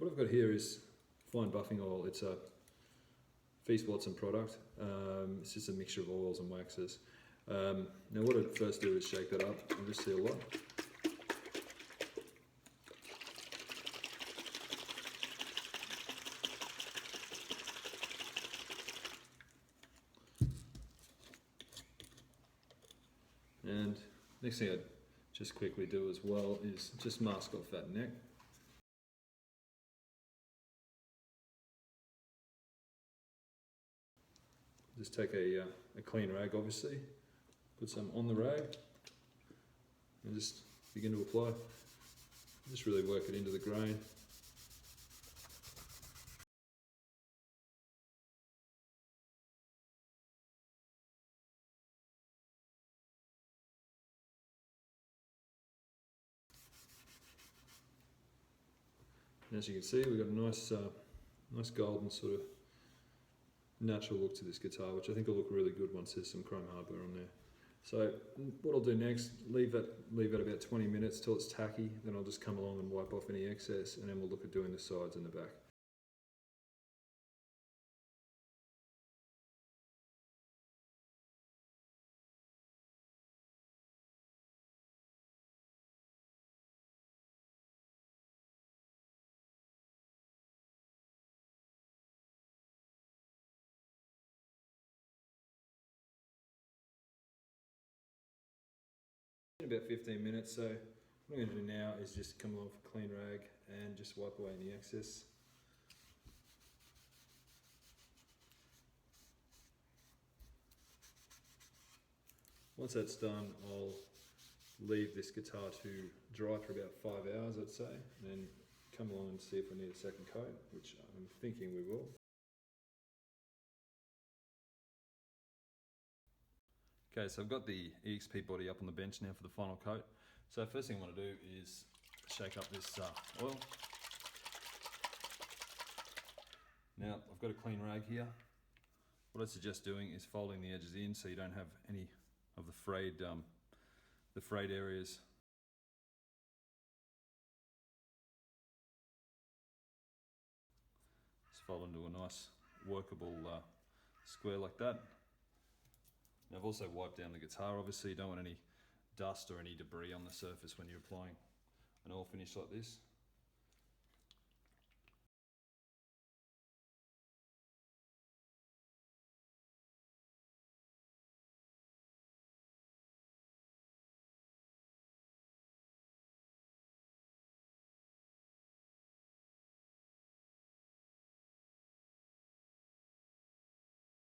what I've got here is fine buffing oil. It's a Feast Watson product. It's just a mixture of oils and waxes. Now what I'd first do is shake that up and just seal up. And next thing I'd just quickly do as well is just mask off that neck. Just take a clean rag, obviously, put some on the rag and just begin to apply. Just really work it into the grain. And as you can see, we've got a nice golden sort of natural look to this guitar, which I think will look really good once there's some chrome hardware on there. So what I'll do next, leave it about 20 minutes till it's tacky, then I'll just come along and wipe off any excess, and then we'll look at doing the sides and the back. In about 15 minutes, so what I'm going to do now is just come along with a clean rag and just wipe away any excess. Once that's done, I'll leave this guitar to dry for about 5 hours, I'd say, and then come along and see if we need a second coat, which I'm thinking we will. Okay, so I've got the EXP body up on the bench now for the final coat. So first thing I want to do is shake up this oil. Now I've got a clean rag here. What I suggest doing is folding the edges in so you don't have any of the frayed areas. Just fold into a nice workable square like that. Now I've also wiped down the guitar. Obviously you don't want any dust or any debris on the surface when you're applying an oil finish like this.